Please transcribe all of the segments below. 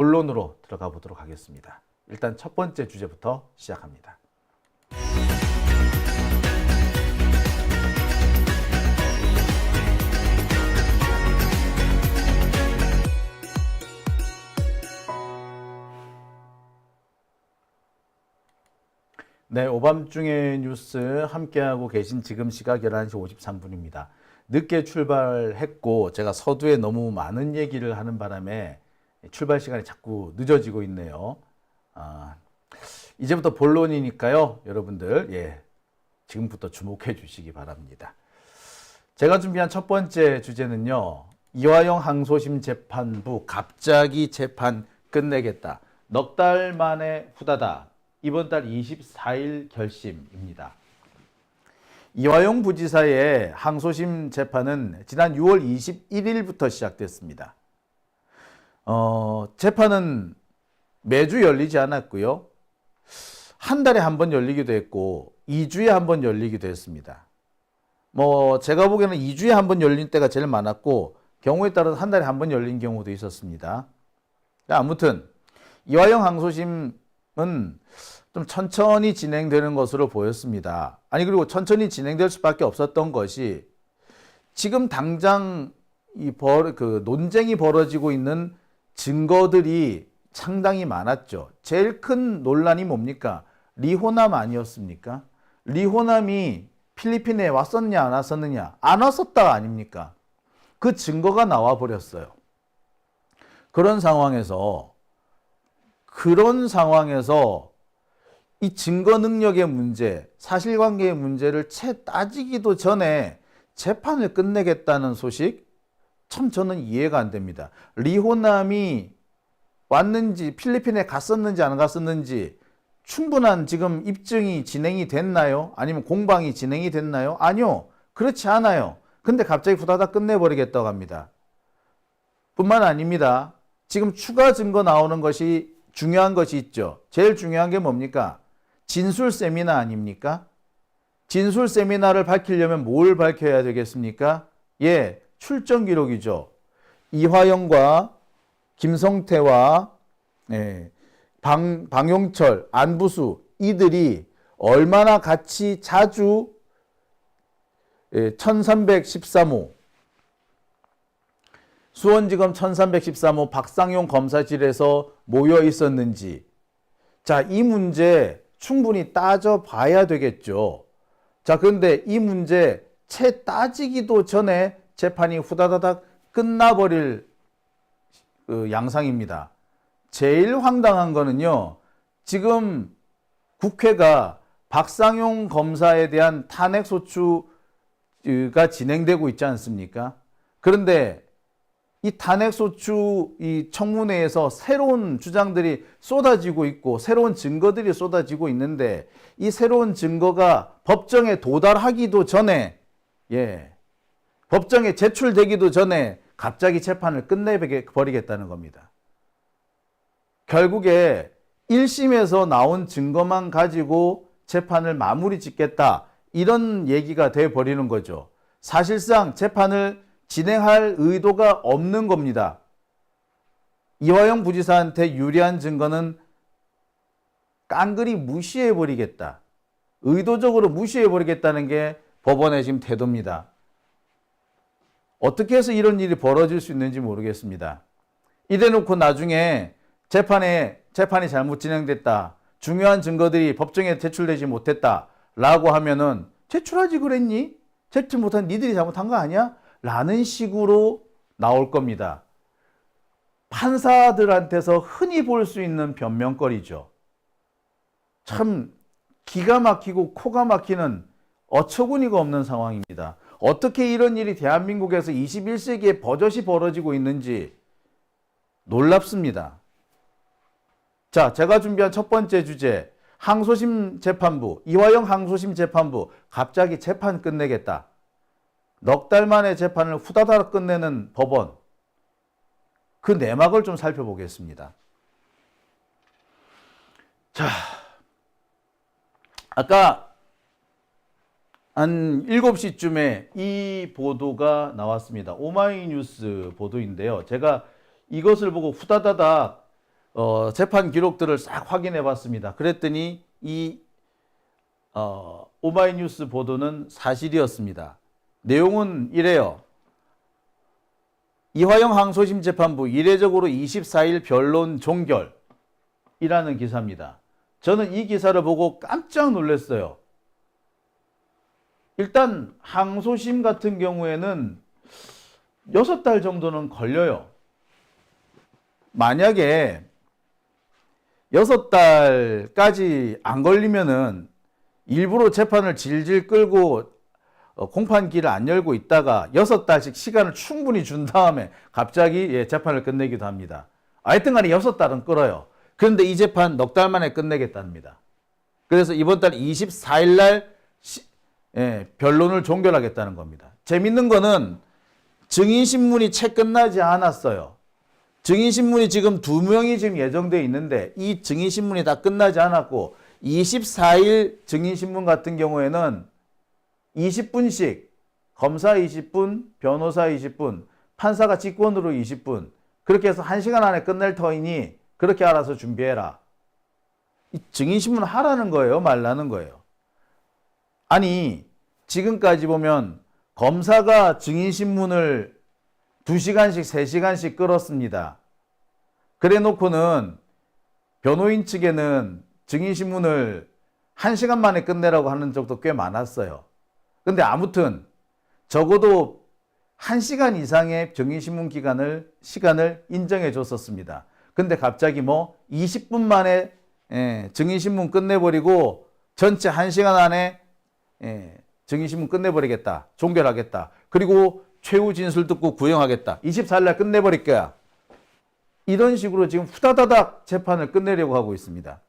본론으로 들어가 보도록 하겠습니다. 일단 첫 번째 주제부터 시작합니다. 네, 오밤중의 뉴스 함께하고 계신 지금 시각 11시 53분입니다. 늦게 출발했고 제가 서두에 너무 많은 얘기를 하는 바람에 출발 시간이 자꾸 늦어지고 있네요. 이제부터 본론이니까요. 여러분들 지금부터 주목해 주시기 바랍니다. 제가 준비한 첫 번째 주제는요. 이화영 항소심 재판부 갑자기 재판 끝내겠다. 넉 달 만에 후다닥. 이번 달 24일 결심입니다. 이화영 부지사의 항소심 재판은 지난 6월 21일부터 시작됐습니다. 재판은 매주 열리지 않았고요. 한 달에 한 번 열리기도 했고 2주에 한 번 열리기도 했습니다. 제가 보기에는 2주에 한 번 열린 때가 제일 많았고 경우에 따라서 한 달에 한 번 열린 경우도 있었습니다. 아무튼 이화영 항소심은 좀 천천히 진행되는 것으로 보였습니다. 그리고 천천히 진행될 수밖에 없었던 것이 지금 당장 논쟁이 벌어지고 있는 증거들이 상당히 많았죠. 제일 큰 논란이 뭡니까? 리호남 아니었습니까? 리호남이 필리핀에 왔었냐 안 왔었느냐? 안 왔었다 아닙니까? 그 증거가 나와 버렸어요. 그런 상황에서 이 증거 능력의 문제, 사실관계의 문제를 채 따지기도 전에 재판을 끝내겠다는 소식, 참 저는 이해가 안 됩니다. 리호남이 왔는지, 필리핀에 갔었는지 안 갔었는지 충분한 지금 입증이 진행이 됐나요? 아니면 공방이 진행이 됐나요? 아니요. 그렇지 않아요. 근데 갑자기 후다닥 끝내버리겠다고 합니다. 뿐만 아닙니다. 지금 추가 증거 나오는 것이 중요한 것이 있죠. 제일 중요한 게 뭡니까? 진술 세미나 아닙니까? 진술 세미나를 밝히려면 뭘 밝혀야 되겠습니까? 출정 기록이죠. 이화영과 김성태와 방용철, 안부수 이들이 얼마나 같이 자주 1313호 수원지검 1313호 박상용 검사실에서 모여 있었는지, 이 문제 충분히 따져봐야 되겠죠. 그런데 이 문제 채 따지기도 전에 재판이 후다다닥 끝나버릴 양상입니다. 제일 황당한 거는요. 지금 국회가 박상용 검사에 대한 탄핵소추가 진행되고 있지 않습니까? 그런데 이 탄핵소추 이 청문회에서 새로운 주장들이 쏟아지고 있고 새로운 증거들이 쏟아지고 있는데 이 새로운 증거가 법정에 도달하기도 전에 법정에 제출되기도 전에 갑자기 재판을 끝내버리겠다는 겁니다. 결국에 1심에서 나온 증거만 가지고 재판을 마무리 짓겠다 이런 얘기가 돼버리는 거죠. 사실상 재판을 진행할 의도가 없는 겁니다. 이화영 부지사한테 유리한 증거는 깡그리 무시해버리겠다. 의도적으로 무시해버리겠다는 게 법원의 지금 태도입니다. 어떻게 해서 이런 일이 벌어질 수 있는지 모르겠습니다. 이래놓고 나중에 재판이 잘못 진행됐다. 중요한 증거들이 법정에 제출되지 못했다. 라고 하면은 제출하지 그랬니? 제출 못한 니들이 잘못한 거 아니야? 라는 식으로 나올 겁니다. 판사들한테서 흔히 볼 수 있는 변명거리죠. 참 기가 막히고 코가 막히는 어처구니가 없는 상황입니다. 어떻게 이런 일이 대한민국에서 21세기에 버젓이 벌어지고 있는지 놀랍습니다. 제가 준비한 첫 번째 주제, 항소심 재판부, 이화영 항소심 재판부 갑자기 재판 끝내겠다. 넉 달 만에 재판을 후다닥 끝내는 법원, 그 내막을 좀 살펴보겠습니다. 아까 한 7시쯤에 이 보도가 나왔습니다. 오마이뉴스 보도인데요. 제가 이것을 보고 후다다닥 재판 기록들을 싹 확인해 봤습니다. 그랬더니 오마이뉴스 보도는 사실이었습니다. 내용은 이래요. 이화영 항소심 재판부 이례적으로 24일 변론 종결이라는 기사입니다. 저는 이 기사를 보고 깜짝 놀랐어요. 일단 항소심 같은 경우에는 6달 정도는 걸려요. 만약에 6달까지 안 걸리면은 일부러 재판을 질질 끌고 공판기를 안 열고 있다가 6달씩 시간을 충분히 준 다음에 갑자기 재판을 끝내기도 합니다. 하여튼 간에 6달은 끌어요. 그런데 이 재판 넉 달 만에 끝내겠답니다. 그래서 이번 달 24일 날 변론을 종결하겠다는 겁니다. 재밌는 거는 증인신문이 채 끝나지 않았어요. 증인신문이 지금 2명이 지금 예정되어 있는데 이 증인신문이 다 끝나지 않았고 24일 증인신문 같은 경우에는 20분씩 검사 20분, 변호사 20분, 판사가 직권으로 20분 그렇게 해서 1시간 안에 끝낼 터이니 그렇게 알아서 준비해라. 이 증인신문 하라는 거예요? 말라는 거예요? 아니 지금까지 보면 검사가 증인신문을 2시간씩 3시간씩 끌었습니다. 그래 놓고는 변호인 측에는 증인신문을 1시간 만에 끝내라고 하는 적도 꽤 많았어요. 근데 아무튼 적어도 1시간 이상의 증인신문 시간을 인정해 줬었습니다. 근데 갑자기 20분 만에 증인신문 끝내버리고 전체 1시간 안에 증인신문 끝내버리겠다. 종결하겠다. 그리고 최후 진술 듣고 구형하겠다. 24일 날 끝내버릴 거야. 이런 식으로 지금 후다다닥 재판을 끝내려고 하고 있습니다.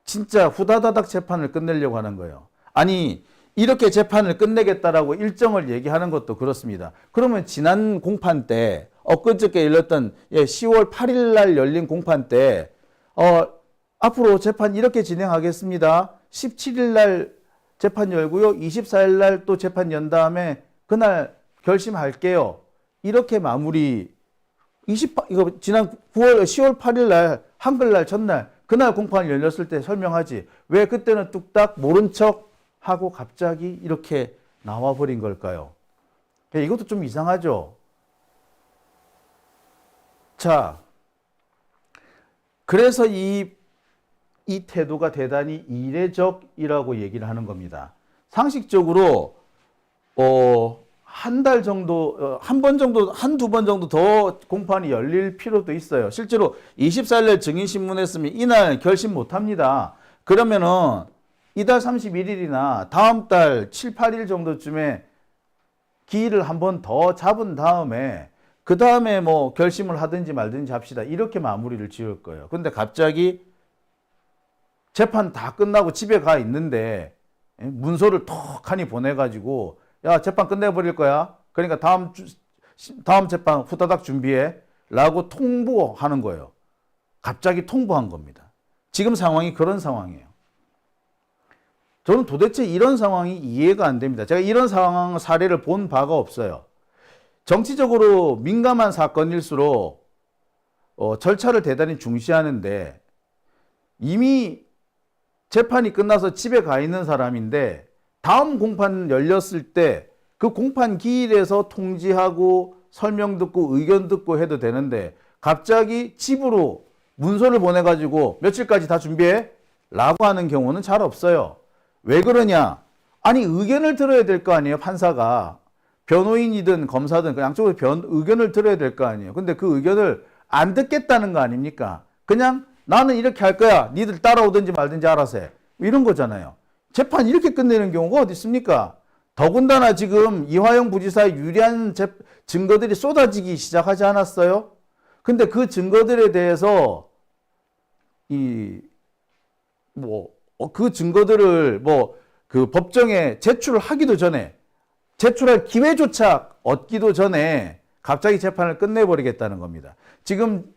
진짜 후다다닥 재판을 끝내려고 하는 거예요. 아니 이렇게 재판을 끝내겠다라고 일정을 얘기하는 것도 그렇습니다. 그러면 지난 공판 때 엊그저께 열렸던 10월 8일 날 열린 공판 때 앞으로 재판 이렇게 진행하겠습니다. 17일 날 재판 열고요. 24일 날 또 재판 연 다음에 그날 결심할게요. 이렇게 마무리 이거 지난 10월 8일 날 한글날 전날 그날 공판이 열렸을 때 설명하지. 왜 그때는 뚝딱 모른 척 하고 갑자기 이렇게 나와버린 걸까요? 이것도 좀 이상하죠. 자, 그래서 이 태도가 대단히 이례적이라고 얘기를 하는 겁니다. 상식적으로 한 달 정도, 한두 번 정도 더 공판이 열릴 필요도 있어요. 실제로 24일 날 증인신문 했으면 이날 결심 못 합니다. 그러면은 이달 31일이나 다음 달 7, 8일 정도쯤에 기일을 한 번 더 잡은 다음에 그 다음에 결심을 하든지 말든지 합시다. 이렇게 마무리를 지을 거예요. 근데 갑자기 재판 다 끝나고 집에 가 있는데 문서를 톡하니 보내가지고 야 재판 끝내버릴 거야. 그러니까 다음 재판 후다닥 준비해 라고 통보하는 거예요. 갑자기 통보한 겁니다. 지금 상황이 그런 상황이에요. 저는 도대체 이런 상황이 이해가 안 됩니다. 제가 이런 상황 사례를 본 바가 없어요. 정치적으로 민감한 사건일수록 절차를 대단히 중시하는데 이미 재판이 끝나서 집에 가 있는 사람인데 다음 공판 열렸을 때 그 공판 기일에서 통지하고 설명 듣고 의견 듣고 해도 되는데 갑자기 집으로 문서를 보내가지고 며칠까지 다 준비해? 라고 하는 경우는 잘 없어요. 왜 그러냐? 아니 의견을 들어야 될 거 아니에요. 판사가. 변호인이든 검사든 양쪽으로 의견을 들어야 될 거 아니에요. 근데 그 의견을 안 듣겠다는 거 아닙니까? 그냥 나는 이렇게 할 거야. 니들 따라오든지 말든지 알아서 해. 이런 거잖아요. 재판 이렇게 끝내는 경우가 어디 있습니까? 더군다나 지금 이화영 부지사의 유리한 증거들이 쏟아지기 시작하지 않았어요? 근데 그 증거들에 대해서 그 증거들을 그 법정에 제출하기도 전에 제출할 기회조차 얻기도 전에 갑자기 재판을 끝내버리겠다는 겁니다. 지금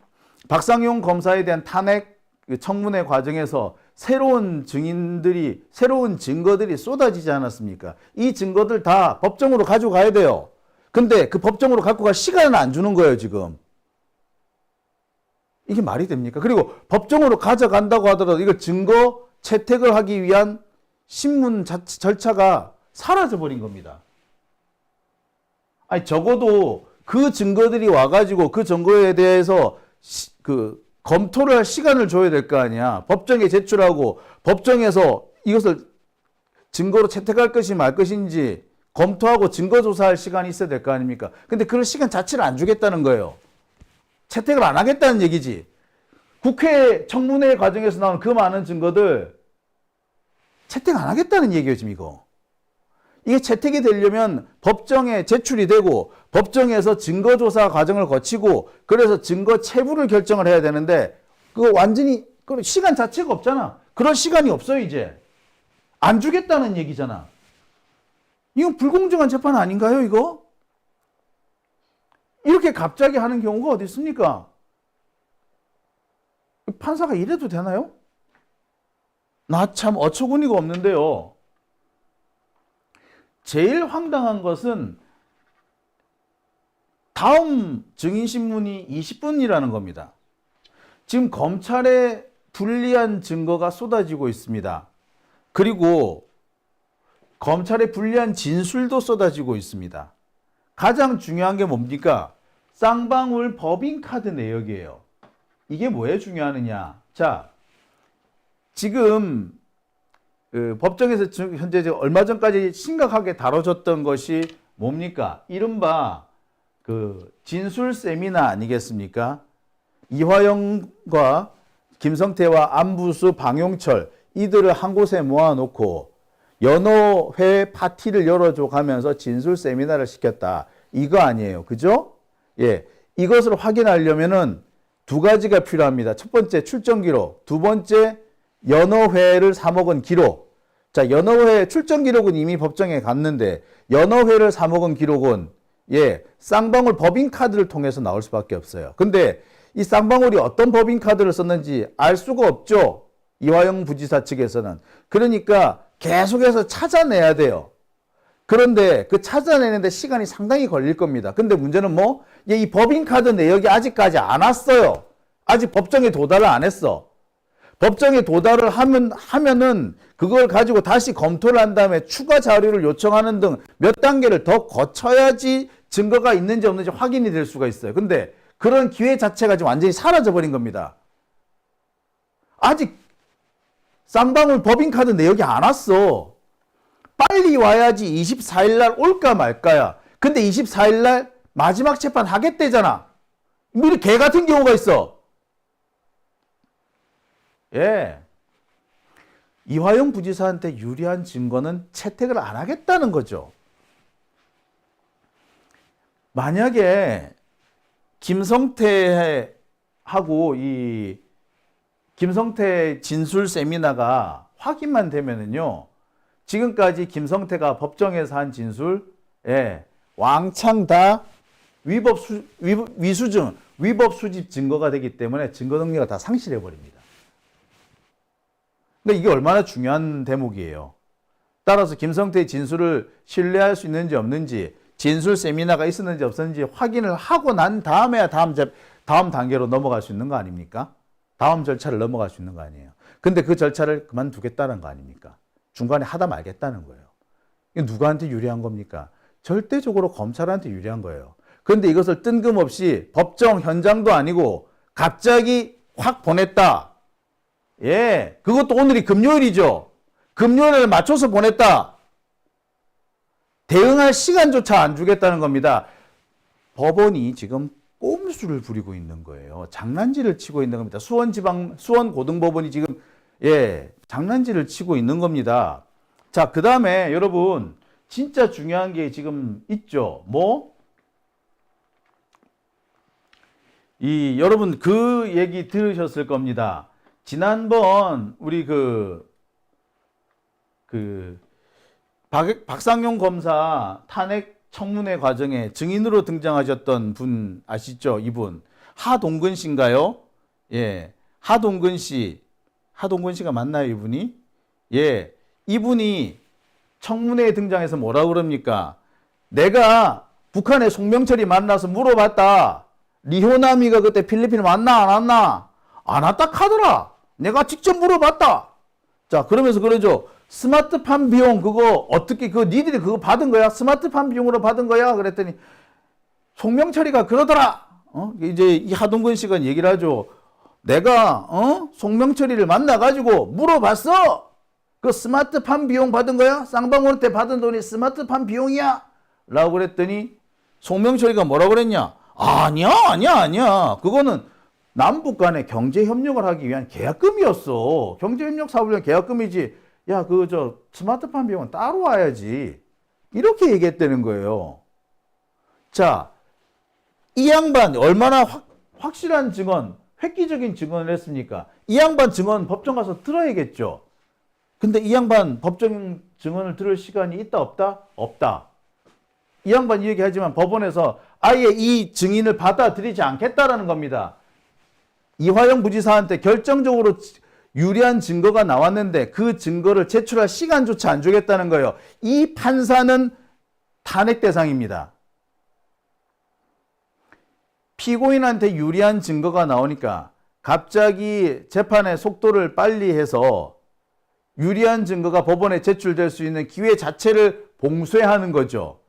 박상용 검사에 대한 탄핵 청문회 과정에서 새로운 증거들이 쏟아지지 않았습니까? 이 증거들 다 법정으로 가져가야 돼요. 근데 그 법정으로 갖고 갈 시간을 안 주는 거예요, 지금. 이게 말이 됩니까? 그리고 법정으로 가져간다고 하더라도 이걸 증거 채택을 하기 위한 신문 절차가 사라져버린 겁니다. 아니, 적어도 그 증거들이 와가지고 그 증거에 대해서 검토를 할 시간을 줘야 될 거 아니야. 법정에 제출하고 법정에서 이것을 증거로 채택할 것이 말 것인지 검토하고 증거조사할 시간이 있어야 될 거 아닙니까? 근데 그런 시간 자체를 안 주겠다는 거예요. 채택을 안 하겠다는 얘기지. 국회 청문회 과정에서 나온 그 많은 증거들 채택 안 하겠다는 얘기예요, 지금 이거. 이게 채택이 되려면 법정에 제출이 되고 법정에서 증거조사 과정을 거치고 그래서 증거 체부를 결정을 해야 되는데 그거 완전히 시간 자체가 없잖아. 그런 시간이 없어요, 이제. 안 주겠다는 얘기잖아. 이건 불공정한 재판 아닌가요, 이거? 이렇게 갑자기 하는 경우가 어디 있습니까? 판사가 이래도 되나요? 나 참 어처구니가 없는데요. 제일 황당한 것은 다음 증인신문이 20분이라는 겁니다. 지금 검찰에 불리한 증거가 쏟아지고 있습니다. 그리고 검찰에 불리한 진술도 쏟아지고 있습니다. 가장 중요한 게 뭡니까? 쌍방울 법인카드 내역이에요. 이게 뭐에 중요하느냐? 자, 지금 법정에서 현재 얼마 전까지 심각하게 다뤄졌던 것이 뭡니까? 이른바 진술 세미나 아니겠습니까? 이화영과 김성태와 안부수, 방용철 이들을 한 곳에 모아놓고 연호회 파티를 열어줘 가면서 진술 세미나를 시켰다. 이거 아니에요. 그죠? 예. 이것을 확인하려면은 두 가지가 필요합니다. 첫 번째 출정 기록, 두 번째 연호회를 사먹은 기록. 자, 연호회 출정 기록은 이미 법정에 갔는데 연호회를 사먹은 기록은 쌍방울 법인카드를 통해서 나올 수밖에 없어요. 근데 이 쌍방울이 어떤 법인카드를 썼는지 알 수가 없죠. 이화영 부지사 측에서는. 그러니까 계속해서 찾아내야 돼요. 그런데 그 찾아내는데 시간이 상당히 걸릴 겁니다. 근데 문제는 이 법인카드 내역이 아직까지 안 왔어요. 아직 법정에 도달을 안 했어. 법정에 도달을 하면은 그걸 가지고 다시 검토를 한 다음에 추가 자료를 요청하는 등 몇 단계를 더 거쳐야지 증거가 있는지 없는지 확인이 될 수가 있어요. 근데 그런 기회 자체가 지금 완전히 사라져버린 겁니다. 아직 쌍방울 법인카드 내역이 안 왔어. 빨리 와야지 24일 날 올까 말까야. 근데 24일 날 마지막 재판 하겠대잖아. 미리 개 같은 경우가 있어. 이화영 부지사한테 유리한 증거는 채택을 안 하겠다는 거죠. 만약에 김성태하고 김성태 진술 세미나가 확인만 되면은요, 지금까지 김성태가 법정에서 한 진술, 왕창 다 위법 수집 증거가 되기 때문에 증거 능력을 다 상실해 버립니다. 근데 이게 얼마나 중요한 대목이에요. 따라서 김성태의 진술을 신뢰할 수 있는지 없는지, 진술 세미나가 있었는지 없었는지 확인을 하고 난 다음에야 다음 단계로 넘어갈 수 있는 거 아닙니까? 다음 절차를 넘어갈 수 있는 거 아니에요. 근데 그 절차를 그만두겠다는 거 아닙니까? 중간에 하다 말겠다는 거예요. 이게 누구한테 유리한 겁니까? 절대적으로 검찰한테 유리한 거예요. 그런데 이것을 뜬금없이 법정 현장도 아니고 갑자기 확 보냈다. 그것도 오늘이 금요일이죠. 금요일에 맞춰서 보냈다. 대응할 시간조차 안 주겠다는 겁니다. 법원이 지금 꼼수를 부리고 있는 거예요. 장난질을 치고 있는 겁니다. 수원고등법원이 지금 장난질을 치고 있는 겁니다. 자, 그 다음에 여러분 진짜 중요한 게 지금 있죠. 여러분 그 얘기 들으셨을 겁니다. 지난번 우리 박상용 검사 탄핵 청문회 과정에 증인으로 등장하셨던 분 아시죠? 이분 하동근 씨인가요? 하동근 씨가 맞나요, 이분이? 이분이 청문회에 등장해서 뭐라고 그럽니까? 내가 북한의 송명철이 만나서 물어봤다. 리호나미가 그때 필리핀 왔나 안 왔나? 안 왔다 카더라. 내가 직접 물어봤다. 자, 그러면서 그러죠. 스마트팜 비용 그거 어떻게 그 니들이 그거 받은 거야? 스마트팜 비용으로 받은 거야? 그랬더니 송명철이가 그러더라. 이제 이 하동근 씨가 얘기를 하죠. 내가 송명철이를 만나가지고 물어봤어. 그 스마트팜 비용 받은 거야? 쌍방울 때 받은 돈이 스마트팜 비용이야? 라고 그랬더니 송명철이가 뭐라고 그랬냐? 아니야. 그거는 남북 간에 경제협력을 하기 위한 계약금이었어. 경제협력 사업을 위한 계약금이지. 야, 스마트팜 비용은 따로 와야지. 이렇게 얘기했다는 거예요. 자, 이 양반 얼마나 확실한 증언, 획기적인 증언을 했습니까? 이 양반 증언 법정 가서 들어야겠죠. 근데 이 양반 법정 증언을 들을 시간이 있다 없다? 없다. 이 양반 얘기하지만 법원에서 아예 이 증인을 받아들이지 않겠다라는 겁니다. 이화영 부지사한테 결정적으로 유리한 증거가 나왔는데 그 증거를 제출할 시간조차 안 주겠다는 거예요. 이 판사는 탄핵 대상입니다. 피고인한테 유리한 증거가 나오니까 갑자기 재판의 속도를 빨리 해서 유리한 증거가 법원에 제출될 수 있는 기회 자체를 봉쇄하는 거죠.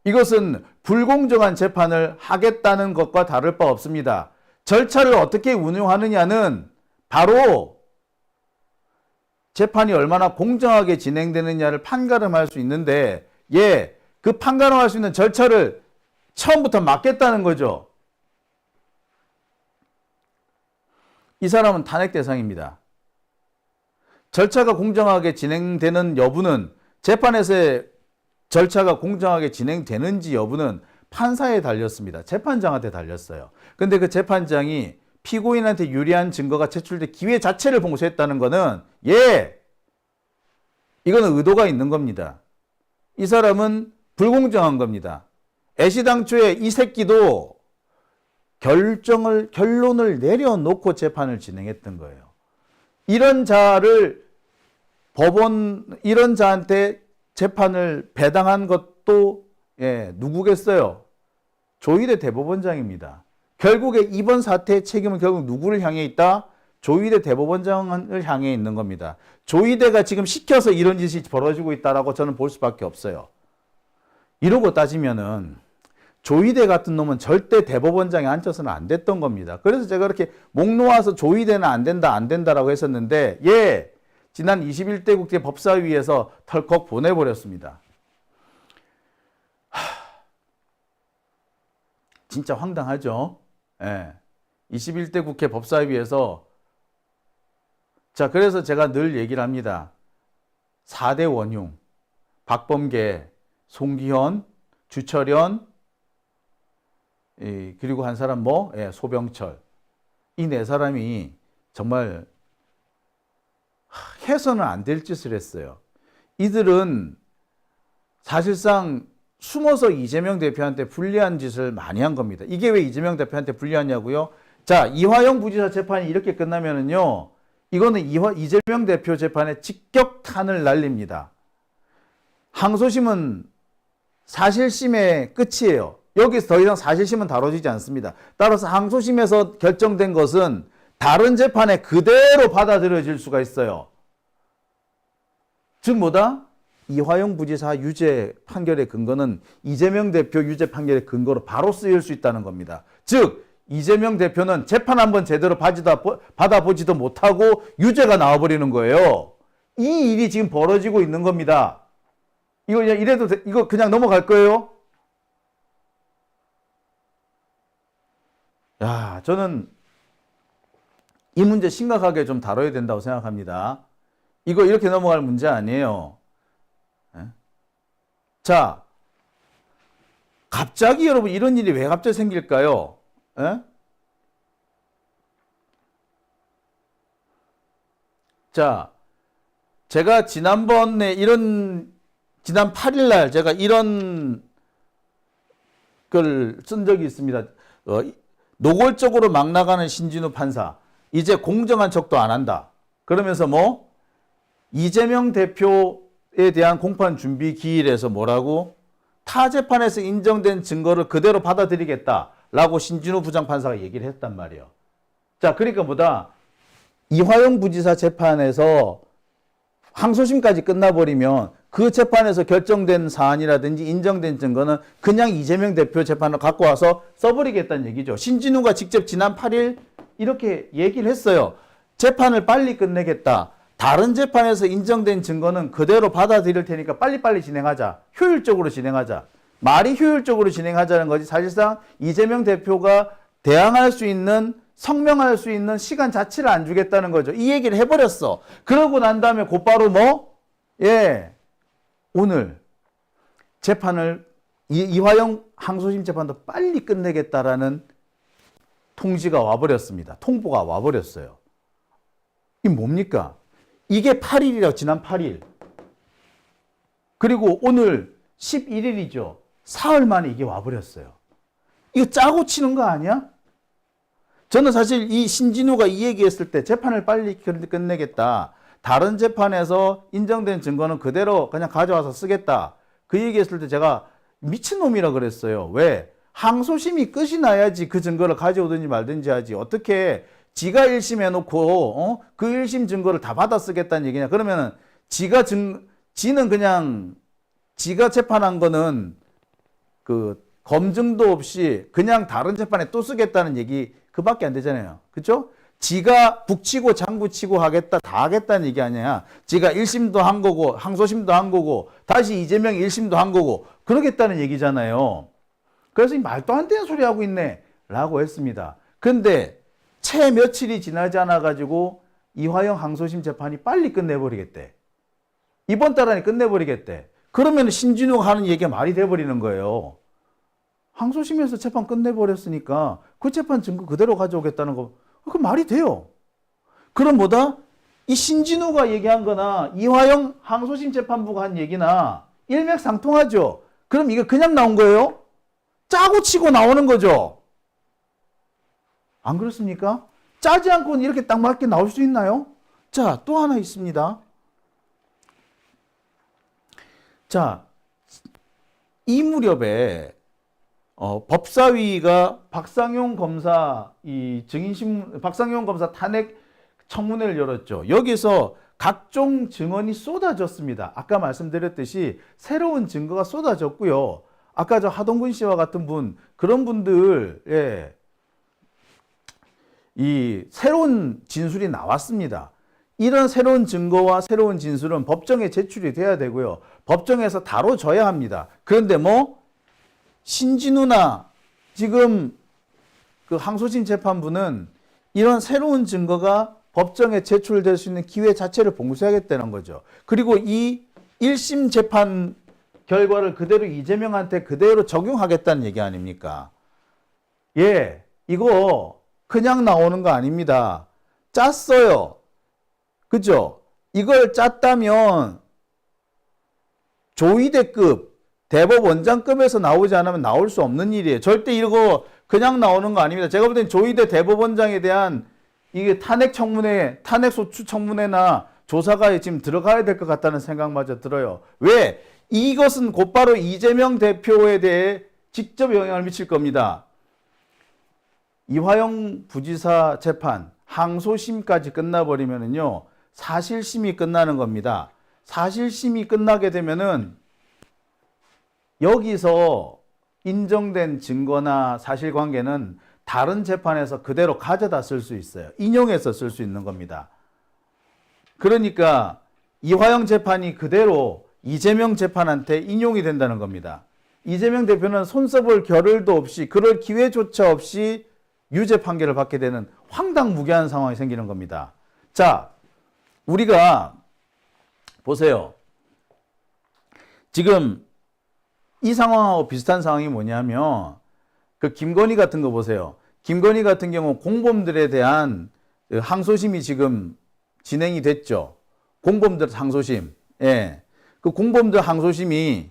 이것은 불공정한 재판을 하겠다는 것과 다를 바 없습니다. 절차를 어떻게 운영하느냐는 바로 재판이 얼마나 공정하게 진행되느냐를 판가름할 수 있는데, 그 판가름할 수 있는 절차를 처음부터 막겠다는 거죠. 이 사람은 탄핵 대상입니다. 절차가 공정하게 진행되는 여부는, 재판에서의 절차가 공정하게 진행되는지 여부는 판사에 달렸습니다. 재판장한테 달렸어요. 근데 그 재판장이 피고인한테 유리한 증거가 제출될 기회 자체를 봉쇄했다는 거는, 이거는 의도가 있는 겁니다. 이 사람은 불공정한 겁니다. 애시당초에 이 새끼도 결론을 내려놓고 재판을 진행했던 거예요. 이런 자한테 재판을 배당한 것도 누구겠어요? 조희대 대법원장입니다. 결국에 이번 사태의 책임은 결국 누구를 향해 있다? 조희대 대법원장을 향해 있는 겁니다. 조희대가 지금 시켜서 이런 짓이 벌어지고 있다라고 저는 볼 수밖에 없어요. 이러고 따지면은 조희대 같은 놈은 절대 대법원장에 앉아서는 안 됐던 겁니다. 그래서 제가 그렇게 목 놓아서 조희대는 안 된다라고 했었는데, 지난 21대 국회 법사위에서 털컥 보내버렸습니다. 진짜 황당하죠? 21대 국회 법사위에서, 자, 그래서 제가 늘 얘기를 합니다. 4대 원흉, 박범계, 송기현, 주철현, 그리고 한 사람 소병철. 이 네 사람이 정말 해서는 안 될 짓을 했어요. 이들은 사실상 숨어서 이재명 대표한테 불리한 짓을 많이 한 겁니다. 이게 왜 이재명 대표한테 불리하냐고요? 자, 이화영 부지사 재판이 이렇게 끝나면은요, 이거는 이재명 대표 재판에 직격탄을 날립니다. 항소심은 사실심의 끝이에요. 여기서 더 이상 사실심은 다뤄지지 않습니다. 따라서 항소심에서 결정된 것은 다른 재판에 그대로 받아들여질 수가 있어요. 즉 뭐다? 이화영 부지사 유죄 판결의 근거는 이재명 대표 유죄 판결의 근거로 바로 쓰일 수 있다는 겁니다. 즉 이재명 대표는 재판 한번 제대로 받아보지도 못하고 유죄가 나와버리는 거예요. 이 일이 지금 벌어지고 있는 겁니다. 이거 그냥 이거 그냥 넘어갈 거예요? 저는 이 문제 심각하게 좀 다뤄야 된다고 생각합니다. 이거 이렇게 넘어갈 문제 아니에요. 자, 갑자기 여러분 이런 일이 왜 갑자기 생길까요? 자, 제가 지난 8일 날 제가 이런 걸 쓴 적이 있습니다. 노골적으로 막 나가는 신진우 판사, 이제 공정한 척도 안 한다. 그러면서 이재명 대표에 대한 공판 준비 기일에서 뭐라고? 타 재판에서 인정된 증거를 그대로 받아들이겠다 라고 신진우 부장판사가 얘기를 했단 말이에요. 자, 그러니까 뭐다? 이화영 부지사 재판에서 항소심까지 끝나버리면 그 재판에서 결정된 사안이라든지 인정된 증거는 그냥 이재명 대표 재판을 갖고 와서 써버리겠다는 얘기죠. 신진우가 직접 지난 8일 이렇게 얘기를 했어요. 재판을 빨리 끝내겠다. 다른 재판에서 인정된 증거는 그대로 받아들일 테니까 빨리빨리 진행하자. 효율적으로 진행하자. 말이 효율적으로 진행하자는 거지. 사실상 이재명 대표가 대항할 수 있는, 성명할 수 있는 시간 자체를 안 주겠다는 거죠. 이 얘기를 해버렸어. 그러고 난 다음에 곧바로 뭐? 예. 오늘 재판을, 이화영 항소심 재판도 빨리 끝내겠다라는 통지가 와버렸습니다. 통보가 와버렸어요. 이게 뭡니까? 이게 8일이라고, 지난 8일. 그리고 오늘 11일이죠. 사흘 만에 이게 와버렸어요. 이거 짜고 치는 거 아니야? 저는 사실 이 신진우가 이 얘기했을 때 재판을 빨리 끝내겠다. 다른 재판에서 인정된 증거는 그대로 그냥 가져와서 쓰겠다. 그 얘기했을 때 제가 미친놈이라 그랬어요. 왜? 항소심이 끝이 나야지 그 증거를 가져오든지 말든지 하지. 어떻게 지가 1심 해놓고 그 1심 증거를 다 받아 쓰겠다는 얘기냐. 그러면은 지는 그냥 지가 재판한 거는 그 검증도 없이 그냥 다른 재판에 또 쓰겠다는 얘기 그밖에 안 되잖아요. 그렇죠? 지가 북치고 장구치고 하겠다, 다 하겠다는 얘기 아니야. 지가 1심도 한 거고 항소심도 한 거고 다시 이재명 1심도 한 거고 그러겠다는 얘기잖아요. 그래서 이 말도 안 되는 소리 하고 있네 라고 했습니다. 근데 채 며칠이 지나지 않아 가지고 이화영 항소심 재판이 빨리 끝내버리겠대. 이번 달 안에 끝내버리겠대. 그러면 신진우가 하는 얘기가 말이 돼버리는 거예요. 항소심에서 재판 끝내버렸으니까 그 재판 증거 그대로 가져오겠다는 거, 그 말이 돼요. 그럼 뭐다? 이 신진우가 얘기한 거나 이화영 항소심 재판부가 한 얘기나 일맥상통하죠. 그럼 이거 그냥 나온 거예요? 짜고 치고 나오는 거죠. 안 그렇습니까? 짜지 않고는 이렇게 딱 맞게 나올 수 있나요? 자, 또 하나 있습니다. 자, 이 무렵에 법사위가 박상용 검사 박상용 검사 탄핵 청문회를 열었죠. 여기서 각종 증언이 쏟아졌습니다. 아까 말씀드렸듯이 새로운 증거가 쏟아졌고요. 아까 저 하동근 씨와 같은 분, 그런 분들, 예, 이 새로운 진술이 나왔습니다. 이런 새로운 증거와 새로운 진술은 법정에 제출이 돼야 되고요. 법정에서 다뤄져야 합니다. 그런데 뭐 신진우나 지금 그 항소심 재판부는 이런 새로운 증거가 법정에 제출될 수 있는 기회 자체를 봉쇄하겠다는 거죠. 그리고 이 1심 재판 결과를 그대로 이재명한테 그대로 적용하겠다는 얘기 아닙니까? 예, 이거 그냥 나오는 거 아닙니다. 짰어요. 그죠? 이걸 짰다면 조이대급 대법원장급에서 나오지 않으면 나올 수 없는 일이에요. 절대 이거 그냥 나오는 거 아닙니다. 제가 볼 땐 조이대 대법원장에 대한 이게 탄핵 청문회, 탄핵 소추 청문회나 조사가 지금 들어가야 될 것 같다는 생각마저 들어요. 왜? 이것은 곧바로 이재명 대표에 대해 직접 영향을 미칠 겁니다. 이화영 부지사 재판, 항소심까지 끝나버리면은요, 사실심이 끝나는 겁니다. 사실심이 끝나게 되면은 여기서 인정된 증거나 사실관계는 다른 재판에서 그대로 가져다 쓸 수 있어요. 인용해서 쓸 수 있는 겁니다. 그러니까 이화영 재판이 그대로 이재명 재판한테 인용이 된다는 겁니다. 이재명 대표는 손써볼 겨를도 없이, 그럴 기회조차 없이 유죄 판결을 받게 되는 황당무계한 상황이 생기는 겁니다. 자, 우리가 보세요. 지금 이 상황하고 비슷한 상황이 뭐냐면 그 김건희 같은 거 보세요. 김건희 같은 경우 공범들에 대한 항소심이 지금 진행이 됐죠. 공범들 항소심. 예. 그 공범들 항소심이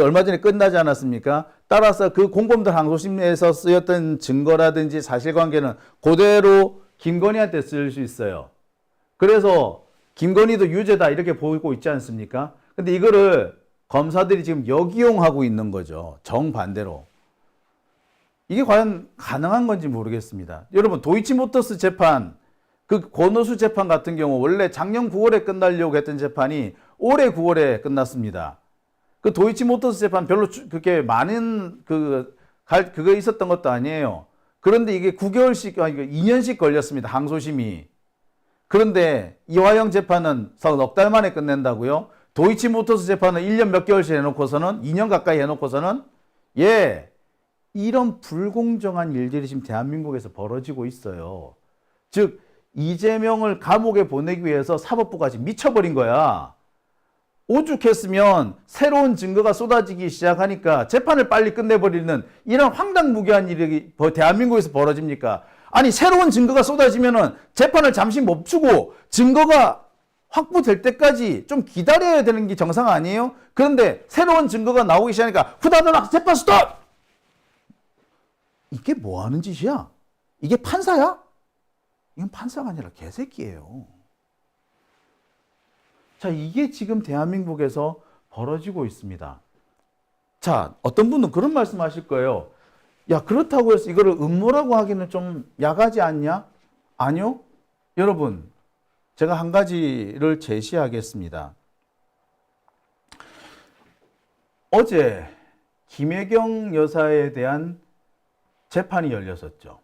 얼마 전에 끝나지 않았습니까? 따라서 그 공범들 항소심에서 쓰였던 증거라든지 사실관계는 그대로 김건희한테 쓸 수 있어요. 그래서 김건희도 유죄다 이렇게 보이고 있지 않습니까? 근데 이거를 검사들이 지금 역이용하고 있는 거죠. 정반대로. 이게 과연 가능한 건지 모르겠습니다. 여러분, 도이치모터스 재판, 그 권오수 재판 같은 경우 원래 작년 9월에 끝나려고 했던 재판이 올해 9월에 끝났습니다. 그 도이치모터스 재판 별로 그렇게 많은 그거 있었던 것도 아니에요. 그런데 이게 9개월씩, 아니 2년씩 걸렸습니다. 항소심이. 그런데 이화영 재판은 넉 달 만에 끝낸다고요? 도이치모터스 재판은 1년 몇 개월씩 해놓고서는 2년 가까이 해놓고서는 이런 불공정한 일들이 지금 대한민국에서 벌어지고 있어요. 즉 이재명을 감옥에 보내기 위해서 사법부가 지금 미쳐버린 거야. 오죽했으면 새로운 증거가 쏟아지기 시작하니까 재판을 빨리 끝내버리는 이런 황당무계한 일이 대한민국에서 벌어집니까? 아니, 새로운 증거가 쏟아지면은 재판을 잠시 멈추고 증거가 확보될 때까지 좀 기다려야 되는 게 정상 아니에요? 그런데 새로운 증거가 나오기 시작하니까 후다다닥 재판 스톱! 이게 뭐 하는 짓이야? 이게 판사야? 이건 판사가 아니라 개새끼예요. 자, 이게 지금 대한민국에서 벌어지고 있습니다. 자, 어떤 분은 그런 말씀 하실 거예요. 야, 그렇다고 해서 이거를 음모라고 하기는 좀 야가지 않냐? 아니요. 여러분, 제가 한 가지를 제시하겠습니다. 어제 김혜경 여사에 대한 재판이 열렸었죠.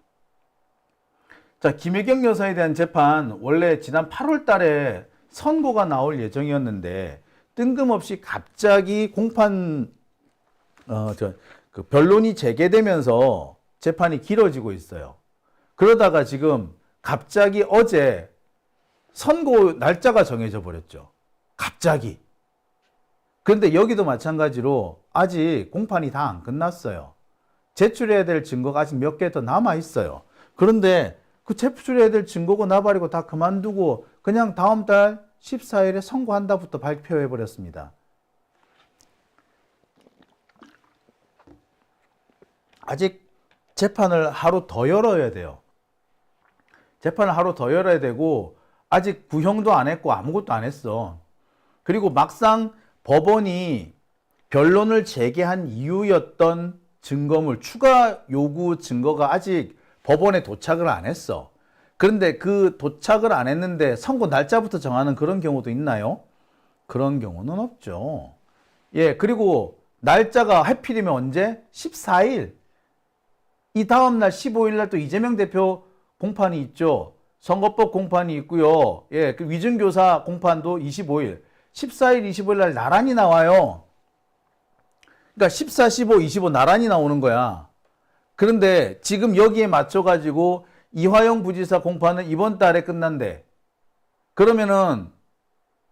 자, 김혜경 여사에 대한 재판 원래 지난 8월 달에 선고가 나올 예정이었는데 뜬금없이 갑자기 변론이 재개되면서 재판이 길어지고 있어요. 그러다가 지금 갑자기 어제 선고 날짜가 정해져 버렸죠. 갑자기. 그런데 여기도 마찬가지로 아직 공판이 다 안 끝났어요. 제출해야 될 증거가 아직 몇 개 더 남아 있어요. 그런데 그 제출해야 될 증거고 나발이고 다 그만두고 그냥 다음 달 14일에 선고한다부터 발표해 버렸습니다. 아직 재판을 하루 더 열어야 돼요. 재판을 하루 더 열어야 되고 아직 구형도 안 했고 아무것도 안 했어. 그리고 막상 법원이 변론을 재개한 이유였던 증거물, 추가 요구 증거가 아직 법원에 도착을 안 했어. 그런데 그 도착을 안 했는데 선고 날짜부터 정하는 그런 경우도 있나요? 그런 경우는 없죠. 예, 그리고 날짜가 하필이면 언제? 14일. 이 다음날 15일 날 또 이재명 대표 공판이 있죠. 선거법 공판이 있고요. 예, 그 위증교사 공판도 25일. 14일, 25일 날 나란히 나와요. 그러니까 14, 15, 25 나란히 나오는 거야. 그런데 지금 여기에 맞춰가지고 이화영 부지사 공판은 이번 달에 끝난대. 그러면은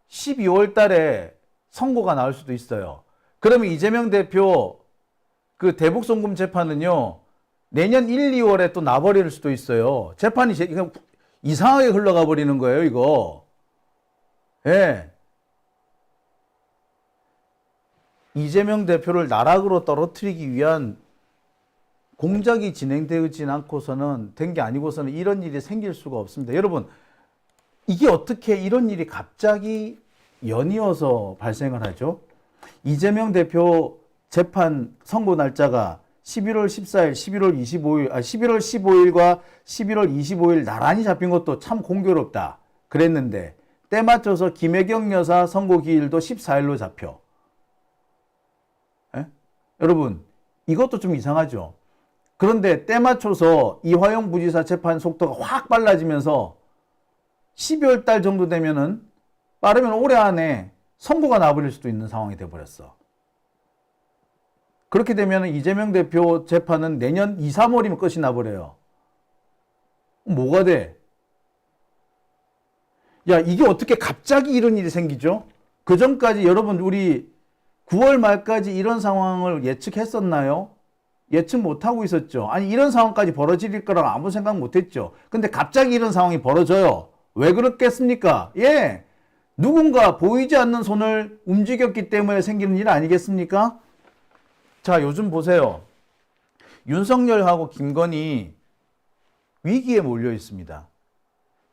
12월 달에 선고가 나올 수도 있어요. 그러면 이재명 대표 그 대북송금 재판은요, 내년 1, 2월에 또 나버릴 수도 있어요. 재판이 이상하게 흘러가 버리는 거예요, 이거. 예. 이재명 대표를 나락으로 떨어뜨리기 위한 공작이 진행되지 않고서는 된 게 아니고서는 이런 일이 생길 수가 없습니다. 여러분, 이게 어떻게 이런 일이 갑자기 연이어서 발생을 하죠? 이재명 대표 재판 선고 날짜가 11월 14일, 11월 15일과 11월 25일 나란히 잡힌 것도 참 공교롭다. 그랬는데 때 맞춰서 김혜경 여사 선고 기일도 14일로 잡혀. 에? 여러분, 이것도 좀 이상하죠? 그런데 때 맞춰서 이화영 부지사 재판 속도가 확 빨라지면서 12월 달 정도 되면은 빠르면 올해 안에 선고가 나버릴 수도 있는 상황이 돼버렸어. 그렇게 되면 이재명 대표 재판은 내년 2, 3월이면 끝이 나버려요. 뭐가 돼? 야, 이게 어떻게 갑자기 이런 일이 생기죠? 그 전까지 여러분, 우리 9월 말까지 이런 상황을 예측했었나요? 예측 못하고 있었죠. 아니, 이런 상황까지 벌어질 거라고 아무 생각 못했죠. 근데 갑자기 이런 상황이 벌어져요. 왜 그렇겠습니까? 예, 누군가 보이지 않는 손을 움직였기 때문에 생기는 일 아니겠습니까? 자, 요즘 보세요. 윤석열하고 김건희 위기에 몰려 있습니다.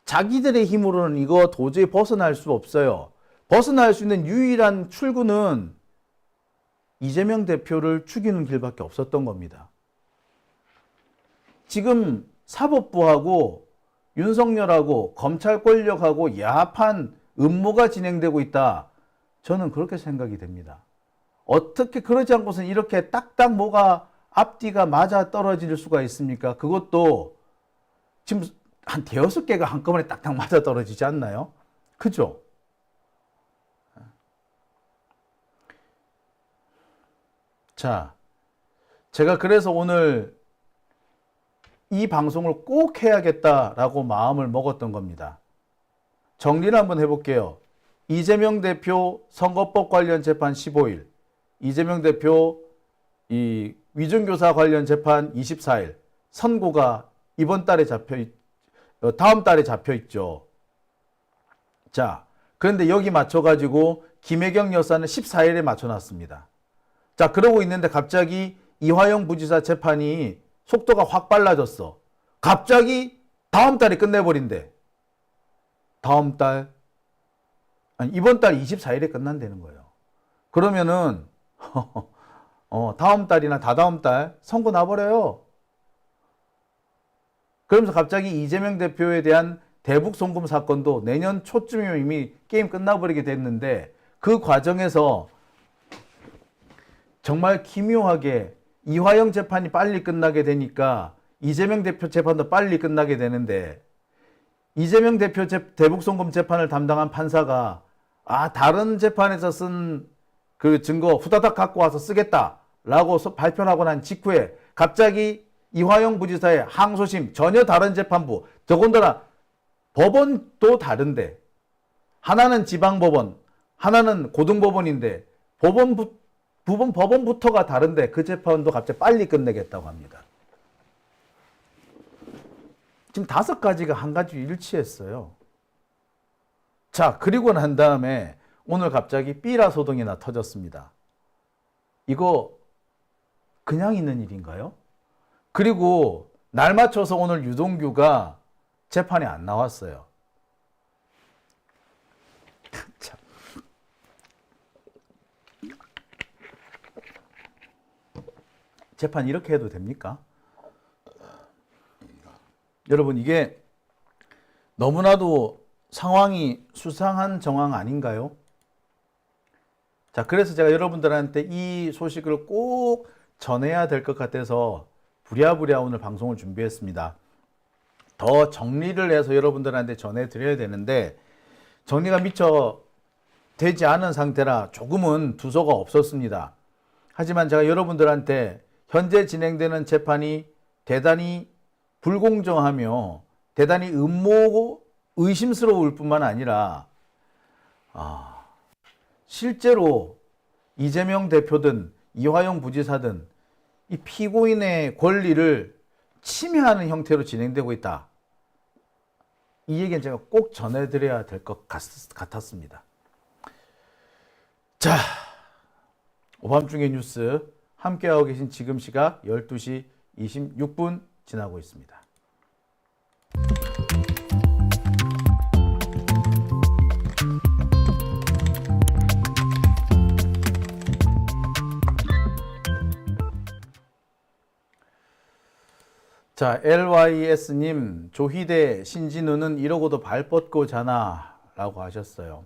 자기들의 힘으로는 이거 도저히 벗어날 수 없어요. 벗어날 수 있는 유일한 출구는 이재명 대표를 죽이는 길밖에 없었던 겁니다. 지금 사법부하고 윤석열하고 검찰 권력하고 야합한 음모가 진행되고 있다. 저는 그렇게 생각이 됩니다. 어떻게 그러지 않고선 이렇게 딱딱 뭐가 앞뒤가 맞아 떨어질 수가 있습니까? 그것도 지금 한 대여섯 개가 한꺼번에 딱딱 맞아 떨어지지 않나요? 그죠? 자, 제가 그래서 오늘 이 방송을 꼭 해야겠다라고 마음을 먹었던 겁니다. 정리를 한번 해볼게요. 이재명 대표 선거법 관련 재판 15일, 이재명 대표 이 위중교사 관련 재판 24일, 선고가 이번 달에 다음 달에 잡혀 있죠. 자, 그런데 여기 맞춰가지고 김혜경 여사는 14일에 맞춰놨습니다. 자, 그러고 있는데 갑자기 이화영 부지사 재판이 속도가 확 빨라졌어. 갑자기 다음 달에 끝내버린대. 다음 달, 아니, 이번 달 24일에 끝난다는 거예요. 그러면은, 다음 달이나 다다음 달 선고 나버려요. 그러면서 갑자기 이재명 대표에 대한 대북 송금 사건도 내년 초쯤이면 이미 게임 끝나버리게 됐는데 그 과정에서 정말 기묘하게 이화영 재판이 빨리 끝나게 되니까 이재명 대표 재판도 빨리 끝나게 되는데 이재명 대표 대북 송금 재판을 담당한 판사가 다른 재판에서 쓴 그 증거 후다닥 갖고 와서 쓰겠다라고 발표를 하고 난 직후에 갑자기 이화영 부지사의 항소심 전혀 다른 재판부, 더군다나 법원도 다른데 하나는 지방법원, 하나는 고등법원인데 법원부터가 다른데 그 재판도 갑자기 빨리 끝내겠다고 합니다. 지금 5가지가 한 가지 일치했어요. 자, 그리고 난 다음에 오늘 갑자기 삐라 소동이나 터졌습니다. 이거 그냥 있는 일인가요? 그리고 날 맞춰서 오늘 유동규가 재판에 안 나왔어요. 참. 재판 이렇게 해도 됩니까? 여러분, 이게 너무나도 상황이 수상한 정황 아닌가요? 자, 그래서 제가 여러분들한테 이 소식을 꼭 전해야 될 것 같아서 부랴부랴 오늘 방송을 준비했습니다. 더 정리를 해서 여러분들한테 전해드려야 되는데 정리가 미처 되지 않은 상태라 조금은 두서가 없었습니다. 하지만 제가 여러분들한테 현재 진행되는 재판이 대단히 불공정하며 대단히 음모고 의심스러울 뿐만 아니라 실제로 이재명 대표든 이화영 부지사든 이 피고인의 권리를 침해하는 형태로 진행되고 있다. 이 얘기는 제가 꼭 전해드려야 될 것 같았습니다. 자, 오밤중의 뉴스 함께하고 계신 지금 시각 12시 26분 지나고 있습니다. 자, LYS님, 조희대, 신진우는 이러고도 발 뻗고 자나? 라고 하셨어요.